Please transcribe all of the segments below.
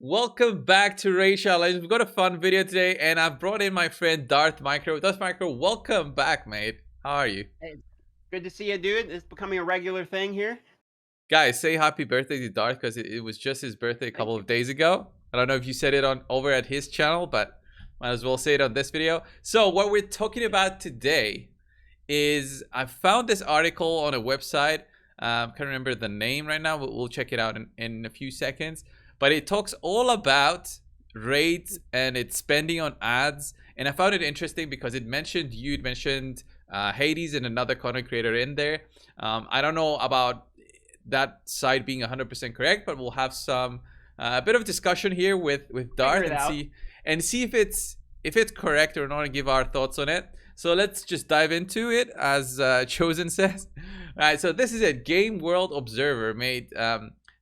Welcome back to Racial Legends. We've got a fun video today, and I've brought in my friend Darth Micro. Darth Micro, welcome back, mate. How are you? Hey, good to see you, dude. It's becoming a regular thing here. Guys, say happy birthday to Darth because it was just his birthday a Thank couple you. of days ago. I don't know if you said it on over at his channel, but might as well say it on this video. So what we're talking about today is I found this article on a website. Can't remember the name right now, but we'll check it out in a few seconds. But it talks all about rates and its spending on ads. And I found it interesting because it mentioned you'd mentioned Hades and another content creator in there. I don't know about that side being 100% correct, but we'll have some a bit of discussion here with Darth and see if it's correct or not, and give our thoughts on it. So let's just dive into it, as Chosen says. All right, so this is a Game World Observer made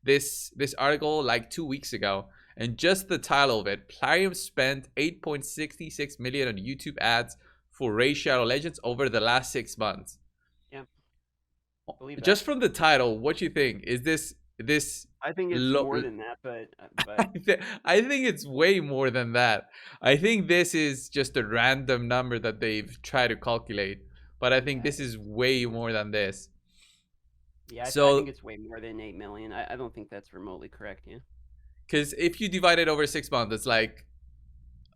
this article like 2 weeks ago, and just the title of it: Plarium spent 8.66 million on YouTube ads for Raid Shadow Legends over the last 6 months. Yeah, believe that. Just from the title, what you think? Is this I think it's more than that, but I think it's way more than that. I think this is just a random number that they've tried to calculate, but I think this is way more than this. yeah, I So, think it's way more than 8 million. I don't think that's remotely correct. Yeah, because if you divide it over 6 months, it's like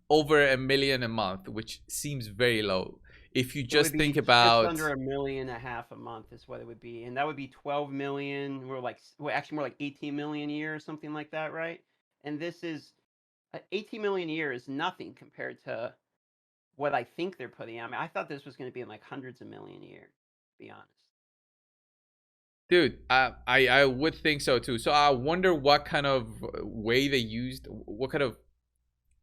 over $1 million a month, which seems very low. If you just think about just under $1.5 million a month is what it would be, and that would be 12 million. We're actually more like 18 million a year or something like that, right? And this is 18 million a year is nothing compared to what I think they're putting out. I mean, I thought this was going to be in like hundreds of million a year, to be honest. dude, I would think so too. So I wonder what kind of way they used, what kind of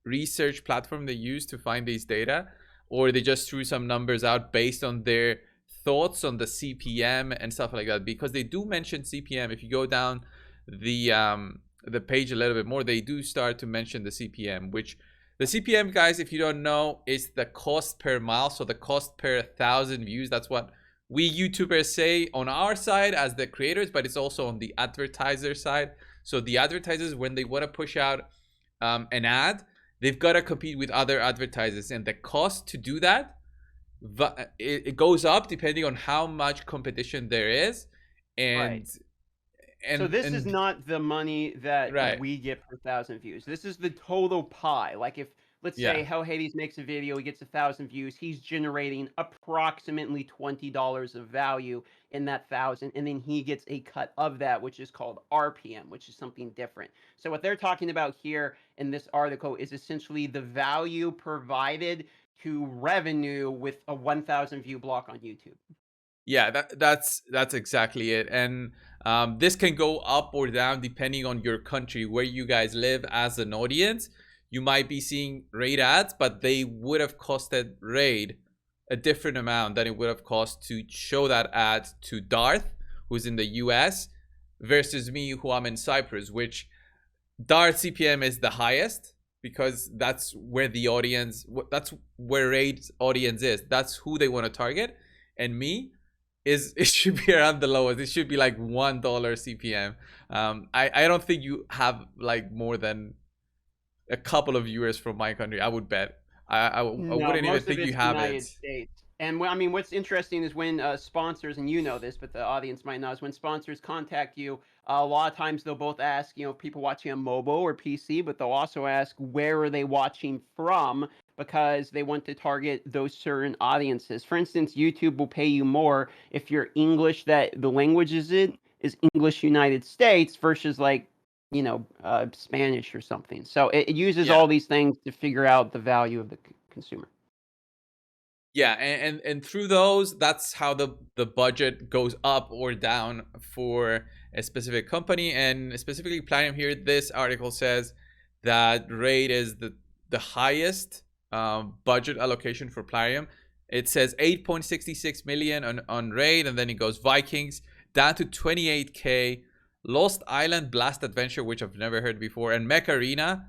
research platform they used to find these data, or they just threw some numbers out based on their thoughts on the CPM and stuff like that. Because they do mention CPM. If you go down the page a little bit more, they do start to mention the CPM, which the CPM, guys, if you don't know, is the cost per mile. So the cost per 1,000 views. That's what we YouTubers say on our side as the creators, but it's also on the advertiser side. So the advertisers, when they want to push out an ad, they've got to compete with other advertisers, and the cost to do that, it goes up depending on how much competition there is. And so this is not the money that we get per 1,000 views. This is the total pie. Like if let's say how Hades makes a video, he gets 1,000 views, he's generating approximately $20 of value in that 1,000, and then he gets a cut of that, which is called RPM, which is something different. So what they're talking about here in this article is essentially the value provided to revenue with a 1,000 view block on YouTube. Yeah, that's exactly it. And this can go up or down depending on your country, where you guys live as an audience. You might be seeing Raid ads, but they would have costed Raid a different amount than it would have cost to show that ad to Darth, who's in the US, versus me, who I'm in Cyprus, which Darth CPM is the highest because that's where the audience, that's where Raid's audience is. That's who they want to target. And me, it should be around the lowest. It should be like $1 CPM. I don't think you have like more than a couple of viewers from my country, I would bet. I wouldn't even think you have United it. States. And I mean, what's interesting is when sponsors, and you know this, but the audience might not, is when sponsors contact you, a lot of times they'll both ask, people watching on mobile or PC, but they'll also ask where are they watching from, because they want to target those certain audiences. For instance, YouTube will pay you more if you're English, that the language is English United States, versus like Spanish or something. So it uses all these things to figure out the value of the consumer. Yeah, and through those, that's how the budget goes up or down for a specific company. And specifically Plarium here, this article says that Raid is the highest budget allocation for Plarium. It says 8.66 million on Raid, and then it goes Vikings down to 28k, Lost Island Blast Adventure, which I've never heard before, and Mech Arena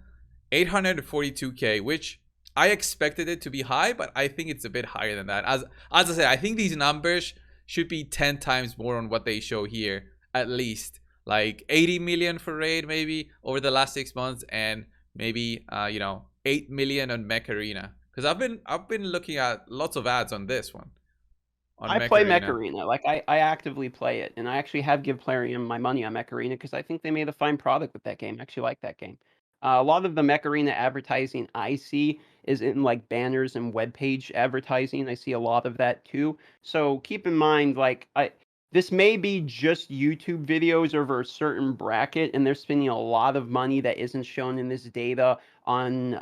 842k, which I expected it to be high, but I think it's a bit higher than that. As I said, I think these numbers should be 10 times more on what they show here, at least. like 80 million for Raid maybe over the last 6 months, and maybe 8 million on Mech Arena. Because I've been looking at lots of ads on this one, on I Mech play Mech Arena. Arena. Like I actively play it, and I actually have give Plarium my money on Mech Arena because I think they made a fine product with that game. I actually like that game. A lot of the Mech Arena advertising I see is in like banners and web page advertising. I see a lot of that too. So keep in mind, like this may be just YouTube videos over a certain bracket, and they're spending a lot of money that isn't shown in this data on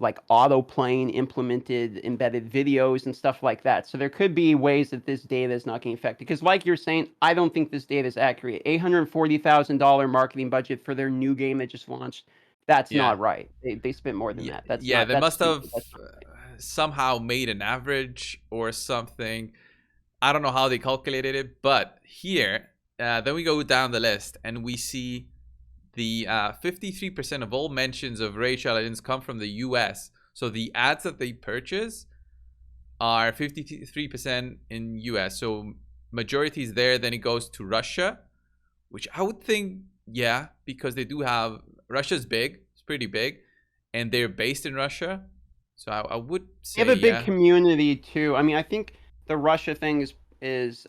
like auto-playing implemented embedded videos and stuff like that. So there could be ways that this data is not getting affected. Because like you're saying, I don't think this data is accurate. $840,000 marketing budget for their new game that just launched. That's Yeah. not right. They spent more than Yeah, that. That's yeah, not. they That's must stupid. have That's not right. somehow made an average or something. I don't know how they calculated it, but here, then we go down the list and we see the 53% of all mentions of racial aliens come from the US. So the ads that they purchase are 53% in US. So majority is there. Then it goes to Russia, which I would think, yeah, because they do have, Russia's big, it's pretty big, and they're based in Russia. So I would They have say, a big yeah. community too. I mean, I think the Russia thing is.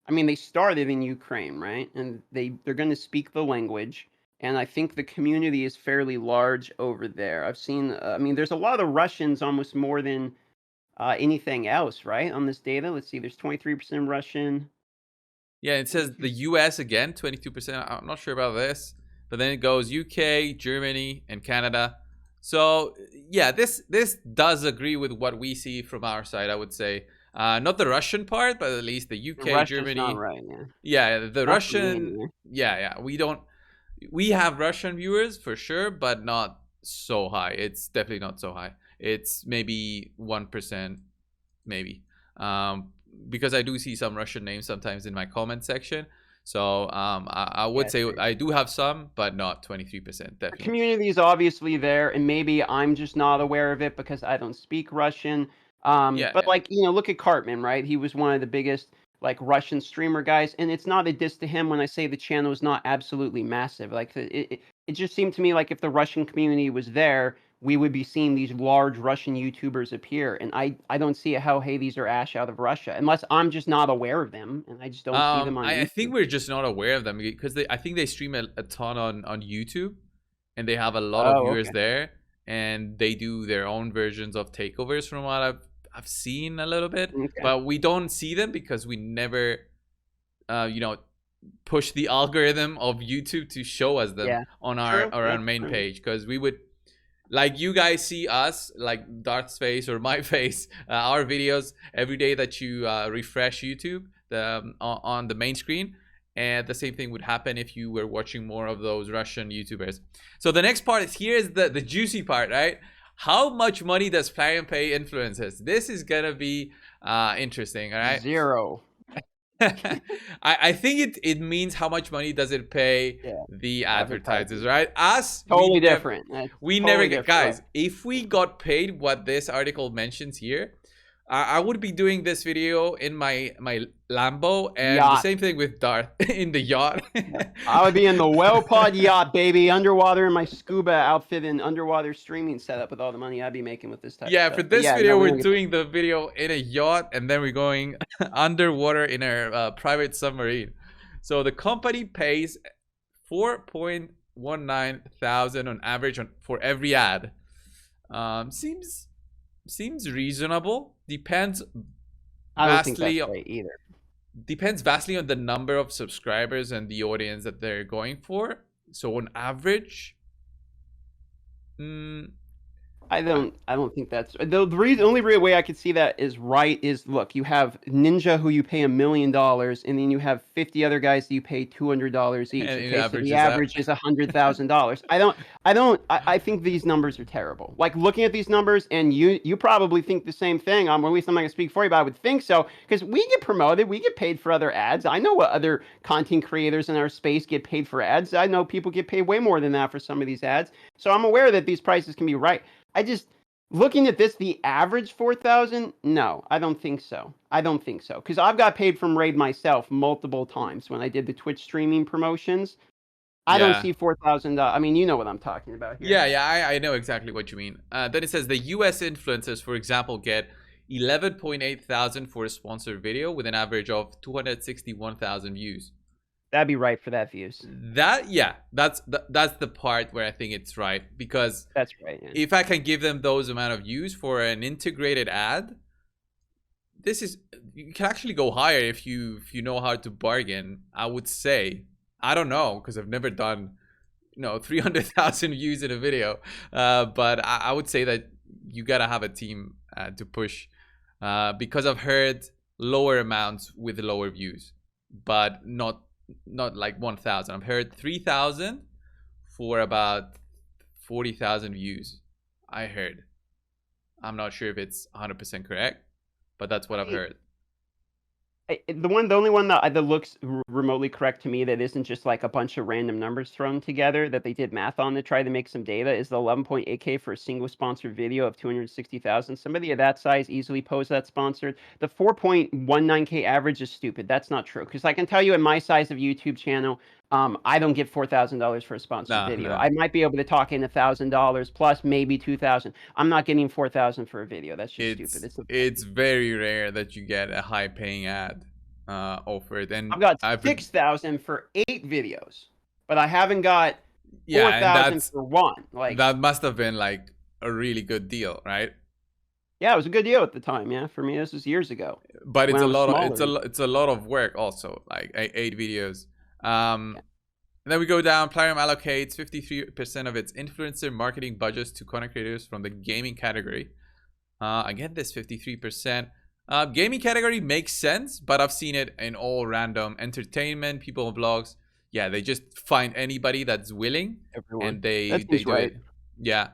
I mean, they started in Ukraine, right? And they're going to speak the language, and I think the community is fairly large over there. I've seen. I mean, there's a lot of Russians, almost more than anything else, right? On this data, let's see. There's 23% Russian. Yeah, it says the US again, 22%. I'm not sure about this. But then it goes UK, Germany, and Canada. So yeah, this does agree with what we see from our side, I would say. Not the Russian part, but at least the UK, Russia's not Germany. right. Yeah, Yeah, the not for me Russian. anyway. Yeah. We have Russian viewers for sure, but not so high. It's definitely not so high. It's maybe 1%, maybe. Because I do see some Russian names sometimes in my comment section. So I would Yeah, say sure. I do have some, but not 23%, The definitely. community is obviously there, and maybe I'm just not aware of it because I don't speak Russian. Yeah, But yeah. like look at Cartman, right? He was one of the biggest like Russian streamer guys, and it's not a diss to him when I say the channel is not absolutely massive. Like it just seemed to me like if the Russian community was there, we would be seeing these large Russian YouTubers appear, and I don't see how hey these are Ash out of Russia unless I'm just not aware of them and I just don't see them on I think YouTube. we're just not aware of them because I think they stream a ton on YouTube, and they have a lot of Oh, viewers okay, there, and they do their own versions of takeovers from what I've seen a little bit, okay, but we don't see them because we never, uh, you know, push the algorithm of YouTube to show us them yeah, on our true, or yeah, our main true. page, because we would, like, you guys see us, like Darth's face or my face, our videos every day that you refresh YouTube on the main screen. And the same thing would happen if you were watching more of those Russian YouTubers. So the next part is, here's the juicy part, right? How much money does Plarium pay influencers? This is gonna be interesting, all right? 0. I think it means how much money does it pay Yeah, the advertisers, advertising. right? Us, Totally different. That's we never totally get, different, right? guys. If we got paid what this article mentions here, I would be doing this video in my Lambo, and the Yacht. same thing with Darth in the yacht. I would be in the well pod yacht, baby, underwater in my scuba outfit and underwater streaming setup with all the money I'd be making with this type of Yeah, for stuff. But this yeah, no, video, we we're don't get paid. doing the video in a yacht, and then we're going underwater in a private submarine. So the company pays 4.19 thousand on average for every ad. Seems reasonable. I don't think that's Vastly right either. depends vastly on the number of subscribers and the audience that they're going for. So on average, mm, I I- don't. I don't think that's the reason. Only real way I could see that is right is look. You have Ninja who you pay $1 million, and then you have 50 other guys that you pay $200 each. and it Okay, so the averages out. average is $100,000. I don't. I don't. I think these numbers are terrible. Like looking at these numbers, and you probably think the same thing. At least I'm not gonna speak for you, but I would think so because we get promoted, we get paid for other ads. I know what other content creators in our space get paid for ads. I know people get paid way more than that for some of these ads. So I'm aware that these prices can be right. I just Looking at this, the average 4,000? No, I don't think so. I don't think so. Because I've got paid from Raid myself multiple times when I did the Twitch streaming promotions. I don't Yeah. see 4,000. I mean, you know what I'm talking about here. I know exactly what you mean. Then it says the US influencers, for example, get 11.8 thousand for a sponsored video with an average of 261,000 views. That'd be right for that views. That's the part where I think it's right, because That's right. Yeah. if I can give them those amount of views for an integrated ad, this is, you can actually go higher if you know how to bargain. I would say, I don't know, because I've never done 300,000 views in a video, but I would say that you gotta have a team to push, because I've heard lower amounts with lower views, but not like 1,000. I've heard 3,000 for about 40,000 views. I heard. I'm not sure if it's 100% correct, but that's what I've heard. The only one that looks remotely correct to me, that isn't just like a bunch of random numbers thrown together that they did math on to try to make some data, is the 11.8K for a single sponsored video of 260,000. Somebody of that size easily posed that sponsored. The 4.19K average is stupid. That's not true, because I can tell you, in my size of YouTube channel, I don't get $4,000 for a sponsored video. No. I might be able to talk in $1,000 plus maybe 2,000. I'm not getting 4,000 for a video. That's just stupid. It's very rare that you get a high paying ad offered, and I've got 6,000 for 8 videos, but I haven't got 4,000 for one. Like, that must have been like a really good deal, right? Yeah, it was a good deal at the time. Yeah, for me, this was years ago. But it's a lot of it's a lot of work also, like 8 videos. And then we go down. Plarium allocates 53% of its influencer marketing budgets to content creators from the gaming category. Again, this 53%. Gaming category makes sense, but I've seen it in all random entertainment, people on blogs. Yeah, they just find anybody that's willing. Everyone. And they do right. It. Yeah.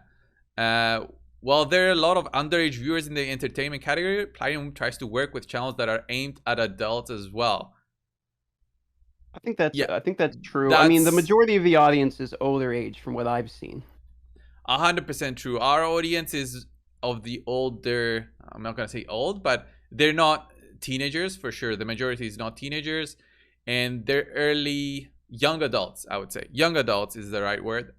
While there are a lot of underage viewers in the entertainment category, Plarium tries to work with channels that are aimed at adults as well. I think that's true. I mean, the majority of the audience is older age from what I've seen. 100% true. Our audience is of the older, I'm not going to say old, but they're not teenagers for sure. The majority is not teenagers, and they're young adults, I would say. Young adults is the right word.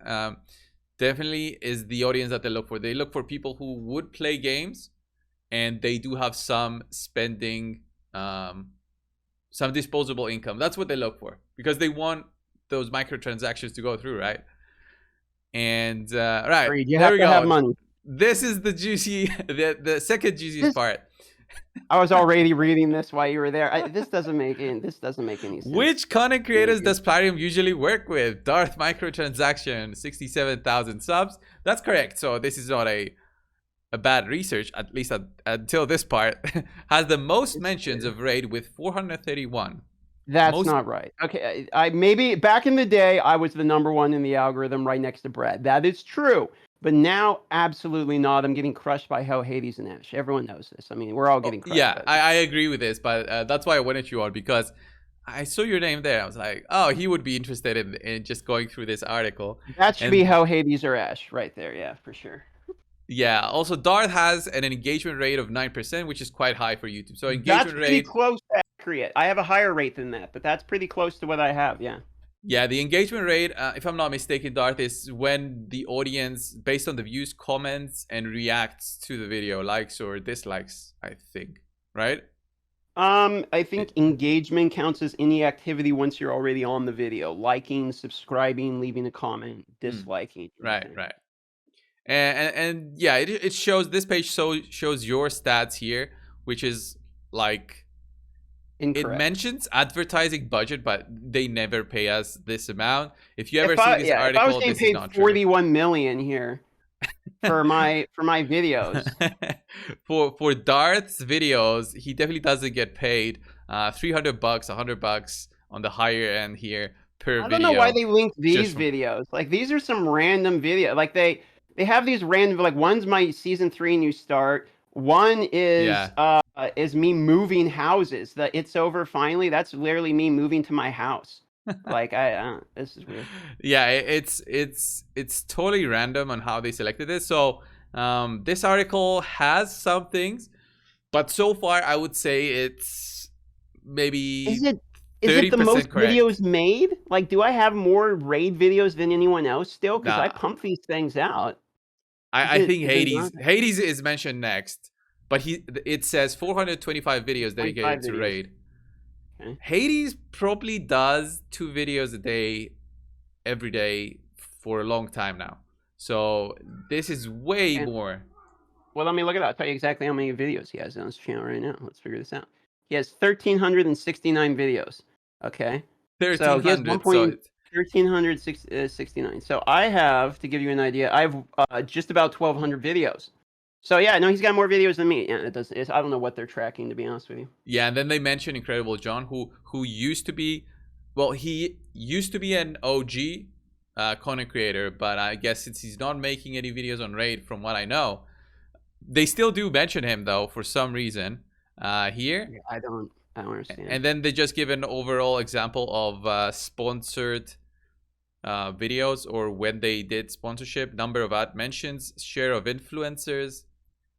Definitely is the audience that they look for. They look for people who would play games, and they do have some spending, some disposable income. That's what they look for, because they want those microtransactions to go through, right? And right, you have to have money. This is the juicy, the second juiciest part. I was already reading this while you were there. This doesn't make any sense. Which content creators does Plarium usually work with? Darth microtransaction, 67,000 subs. That's correct. So this is not a bad research, at least until this part. Has the most mentions of Raid with 431. That's not right. Okay, I maybe back in the day I was the #1 in the algorithm, right next to Brad. That is true. But now, absolutely not. I'm getting crushed by Hell, Hades, and Ash. Everyone knows this. I mean, we're all getting crushed. Yeah, I agree with this, but that's why I wanted you on, because I saw your name there. I was like, oh, he would be interested in just going through this article. That should be Hell, Hades, or Ash right there. Yeah, for sure. Yeah. Also, Darth has an engagement rate of 9%, which is quite high for YouTube. So engagement rate. That's pretty close to accurate. I have a higher rate than that, but that's pretty close to what I have. Yeah. Yeah, the engagement rate, if I'm not mistaken, Darth, is when the audience, based on the views, comments and reacts to the video, likes or dislikes, I think, right? I think engagement counts as any activity once you're already on the video. Liking, subscribing, leaving a comment, disliking. Right. And yeah, it shows, this page shows your stats here, which is like, incorrect. It mentions advertising budget, but they never pay us this amount. If you ever see this article, if I was getting paid 41 million here for my videos. for Darth's videos, he definitely doesn't get paid $300, $100 on the higher end here per video. I don't know why they link these videos. Like, these are some random video. Like, they have these random, like, one's my season 3 new start. One is me moving houses. The It's Over Finally. That's literally me moving to my house. Like, this is weird. Yeah, it's totally random on how they selected this. So This article has some things, but so far I would say it's Is maybe it is it the most 30% videos correct. made? Like, do I have more raid videos than anyone else still? Because I Nah, pump these things out. I think Is it not Hades is mentioned next, but it says 425 videos 25 dedicated to videos? raid. Okay. Hades probably does 2 videos a day every day for a long time now. So this is way And, more. well, let me look it up. I'll tell you exactly how many videos he has on his channel right now. Let's figure this out. He has 1,369 videos. Okay. So he has 1300. So 1,369. So I have, to give you an idea, I have just about 1,200 videos. So yeah, no, he's got more videos than me. Yeah, it does. I don't know what they're tracking, to be honest with you. yeah, and then they mentioned Incredible John, who used to be, well, he used to be an OG content creator, but I guess since he's not making any videos on Raid, from what I know, they still do mention him though for some reason here. Yeah, I don't understand. And then they just give an overall example of sponsored videos, or when they did sponsorship, number of ad mentions, share of influencers.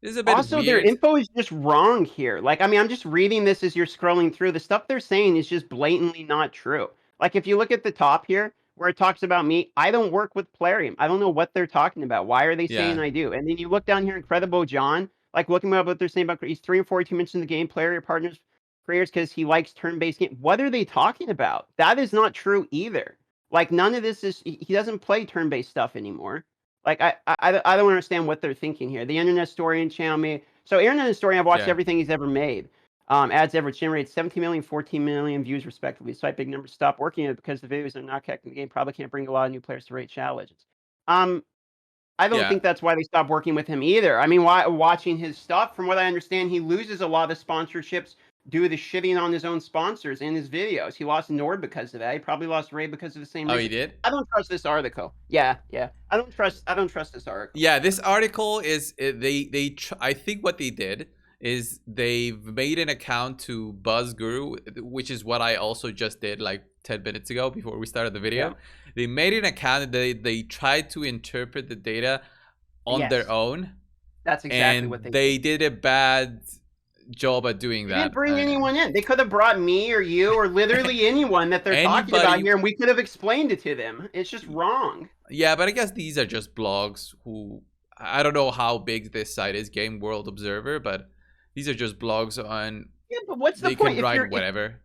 This is a bit Also, their weird. info is just wrong here. Like, I mean, I'm just reading this as you're scrolling through. The stuff they're saying is just blatantly not true. Like, if you look at the top here, where it talks about me, I don't work with Plarium. I don't know what they're talking about. Why are they saying Yeah. I do? And then you look down here, Incredible John, like looking at what they're saying about he's 3 and 42 mentions the game, Plarium partners, creators because he likes turn-based game. What are they talking about? That is not true either. Like, none of this is, he doesn't play turn-based stuff anymore. Like I don't understand what they're thinking here. The Internet Historian channel made so Internet Historian. I've watched Yeah. everything he's ever made. Ads ever generated 17 million, 14 million views respectively. Despite big numbers, stop working it because the videos are not connected to the game. Probably can't bring a lot of new players to Raid Shadow Legends. Um, I don't Yeah. think that's why they stopped working with him either. I mean, why watching his stuff? From what I understand, he loses a lot of sponsorships due to the shitting on his own sponsors in his videos. He lost Nord because of that. He probably lost Ray because of the same Oh, he reason. did. I don't trust this article. Yeah, yeah. I don't trust this article. Yeah, this article is I think what they did is they've made an account to BuzzGuru, which is what I also just did like 10 minutes ago before we started the Yeah. video. They made an account, and they tried to interpret the data on their Yes. own, That's exactly what and they they did. did a bad job at doing They didn't that. bring anyone in. They could have brought me or you or literally anyone that they're talking about Anybody. here, and we could have explained it to them. It's just wrong. Yeah, but I guess these are just blogs who, I don't know how big this site is, Game World Observer, but these are just blogs on, Yeah, but what's the they can point if write you're if whatever.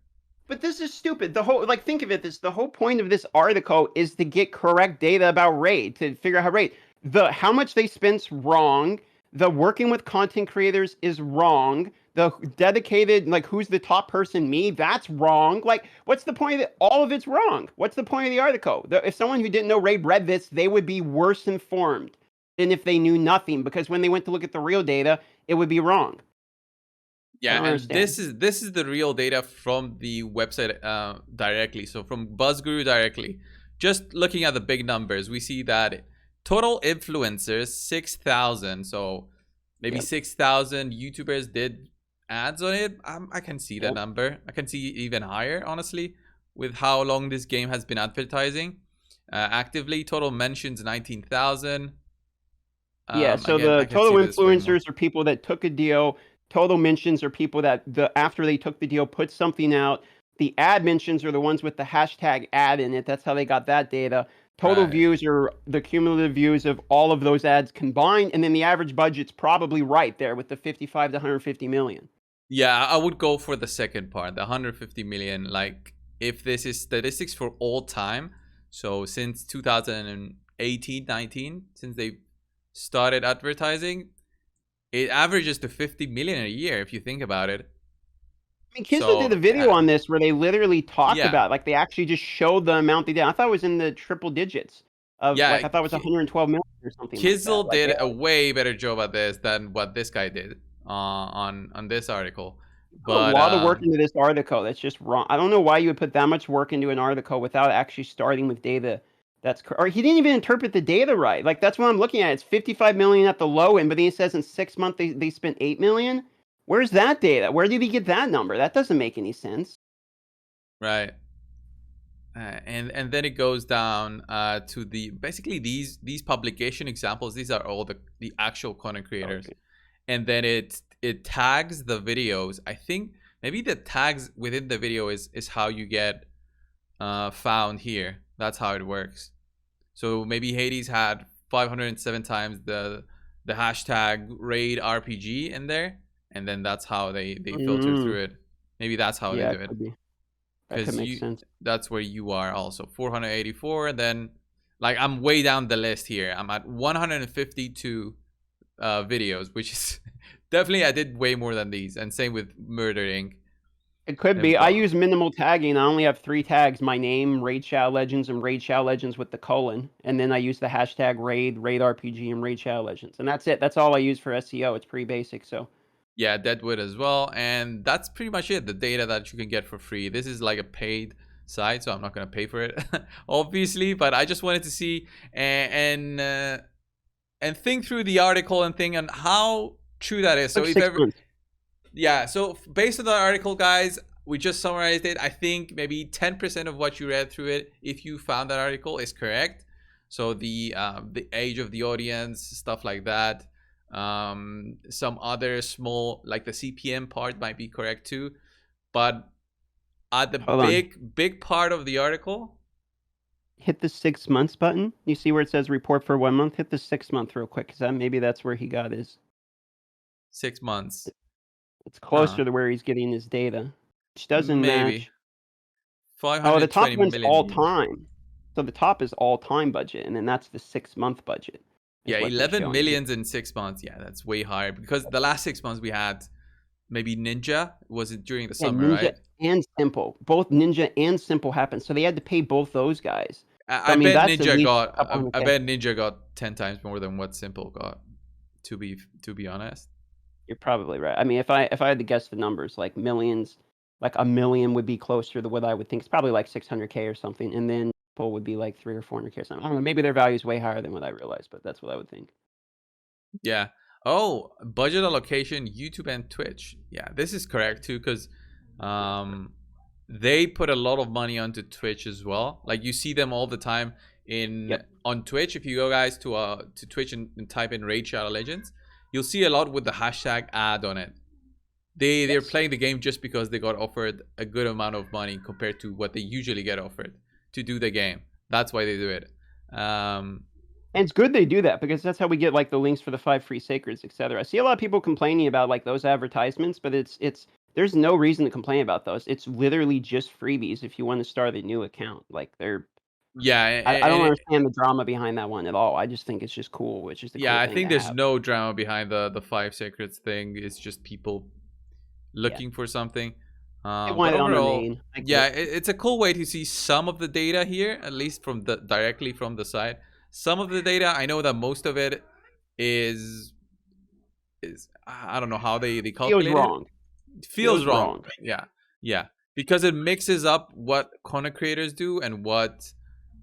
but this is stupid. The whole like think of it this the whole point of this article is to get correct data about Raid, to figure out how Raid how much they spent's wrong, the working with content creators is wrong, the dedicated like who's the top person me, that's wrong. Like what's the point of it? All of it's wrong. What's the point of the article? If someone who didn't know Raid read this, they would be worse informed than if they knew nothing because when they went to look at the real data, it would be wrong. I Yeah, don't and understand. this is the real data from the website directly. So from BuzzGuru directly. Just looking at the big numbers, we see that total influencers 6,000. So maybe Yep. 6,000 YouTubers did ads on it. I can see that Yep. number. I can see even higher, honestly, with how long this game has been advertising actively. Total mentions 19,000. Yeah, so Again, the I can total see this way more. influencers are people that took a deal. Total mentions are people that after they took the deal put something out. The ad mentions are the ones with the hashtag ad in it. That's how they got that data. Total Right. views are the cumulative views of all of those ads combined, and then the average budget's probably right there with the 55 to 150 million. Yeah, I would go for the second part, the 150 million. Like, if this is statistics for all time, so since 2018, 19, since they started advertising, it averages to 50 million a year if you think about it. I mean, Kizla did So, a video on this where they literally talked yeah, about, like, they actually just showed the amount they did. I thought it was in the triple digits of, like, yeah, I thought it was 112 million or something like that. Kizzle Like, they did a way better job at this than what this guy did on this article. put a But lot of work into this article. That's just wrong. I don't know why you would put that much work into an article without actually starting with data or he didn't even interpret the data right. Like, that's what I'm looking at. It's 55 million at the low end, but then he says in 6 months they spent 8 million. Where's that data? Where did he get that number? That doesn't make any sense. right. and then it goes down to the basically these publication examples. These are all the actual content creators, Okay. and then it tags the videos. I think maybe the tags within the video is how you get found here. That's how it works. So maybe Hades had 507 times the hashtag raid RPG in there, and then that's how they filter Mm, through it. Maybe that's how they yeah, do it it, could be. That could because make you sense. that's where you are also 484. And then like I'm way down the list here. I'm at 152 videos, which is definitely I did way more than these. And same with Murder Inc. It could I've be. I got use minimal tagging. I only have 3 tags: my name, Raid Shadow Legends, and Raid Shadow Legends with the colon. And then I use the hashtag Raid, Raid RPG, and Raid Shadow Legends. And that's it. That's all I use for SEO. It's pretty basic. So yeah, Deadwood as well. And that's pretty much it. The data that you can get for free. This is like a paid site, so I'm not gonna pay for it, obviously. But I just wanted to see and think through the article and think on how true that is. So took if 6 ever, months. yeah, so based on the article, guys, we just summarized it. I think maybe 10% of what you read through it, if you found that article, is correct. So the age of the audience, stuff like that. Some other small, like the CPM part, might be correct too. But at the Hold on. big part of the article, Hit the 6 months button. You see where it says report for 1 month? Hit the 6 month real quick, because maybe that's where he got his. 6 months. It's Huh? closer to where he's getting his data, which doesn't Maybe match. Oh, the top 520 one's million all views. time. So the top is all time budget, and then that's the 6 month budget, Yeah, is what they're 11 showing here. millions in 6 months. Yeah, that's way higher because the last 6 months we had maybe Ninja. Was it during the Yeah, summer, Ninja right? and Simple. Both Ninja and Simple happened, so they had to pay both those guys. So I I mean, bet that's at Ninja least got. a couple hundred I K. bet Ninja got 10 times more than what Simple got. To be honest. You're probably right. I mean, if I had to guess the numbers, like millions, like a million would be closer to what I would think. It's probably like 600K or something, and then Simple would be like 3 or 400K or something. I don't know. Maybe their value is way higher than what I realized, but that's what I would think. Yeah. Oh, budget allocation, YouTube and Twitch. Yeah, this is correct too, because um, they put a lot of money onto Twitch as well. Like you see them all the time in Yep. on Twitch. If you go guys to Twitch and type in Raid Shadow Legends, you'll see a lot with the hashtag ad on it. They're Yes. playing the game just because they got offered a good amount of money compared to what they usually get offered to do the game. That's why they do it. Um, And it's good they do that, because that's how we get like the links for the 5 free sacreds, etc. I see a lot of people complaining about like those advertisements, but it's there's no reason to complain about those. It's literally just freebies if you want to start a new account. Like they're yeah, I and don't it, understand the drama behind that one at all. I just think it's just cool, which is the yeah, cool I thing think to there's have. no drama behind the 5 secrets thing. It's just people Yeah. looking for something. They But want it on their overall, main. I get yeah, it. it's a cool way to see some of the data here, at least from the directly from the site. Some of the data, I know that most of it is I don't know how they Feels calculate it. wrong. It feels Feels wrong. wrong. Yeah, yeah, because it mixes up what content creators do and what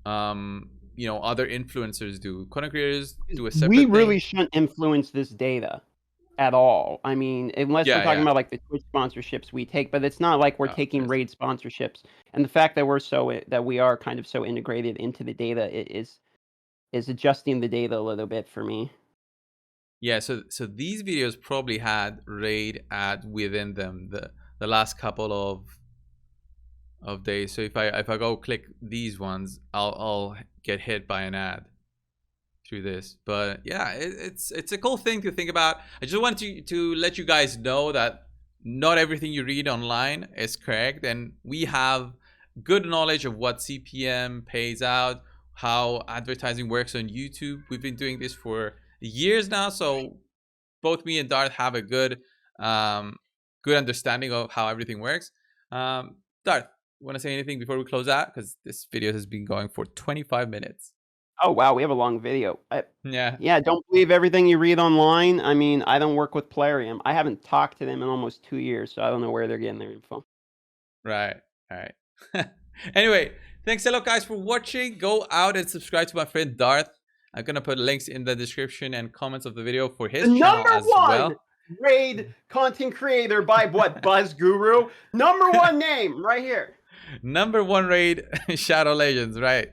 other influencers do. Content creators do a We separate thing. really shouldn't influence this data at all. I mean, unless we're Yeah, talking yeah. about like the Twitch sponsorships we take, but it's not like we're taking Yes. raid sponsorships. And the fact that that we are kind of so integrated into the data is adjusting the data a little bit for me. Yeah, so these videos probably had raid ad within them the last couple of days. So if I go click these ones, I'll get hit by an ad through this. But yeah, it's a cool thing to think about. I just want to let you guys know that not everything you read online is correct, and we have good knowledge of what CPM pays out, how advertising works on YouTube. We've been doing this for years now, so both me and Darth have a um, good understanding of how everything works. Darth, want to say anything before we close out? Because this video has been going for 25 minutes. Oh wow, we have a long video. Yeah, Yeah, don't believe everything you read online. I mean, I don't work with Plarium. I haven't talked to them in almost 2 years, so I don't know where they're getting their info. right. All right. Anyway, thanks a lot, guys, for watching. Go out and subscribe to my friend Darth. I'm gonna put links in the description and comments of the video for The his channel number as one well. raid content creator by what? Buzz Guru? Number one name right here. Number one raid Shadow Legends, right?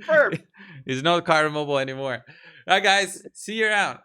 Verb. It's not Car Mobile anymore. All right, guys. See you around.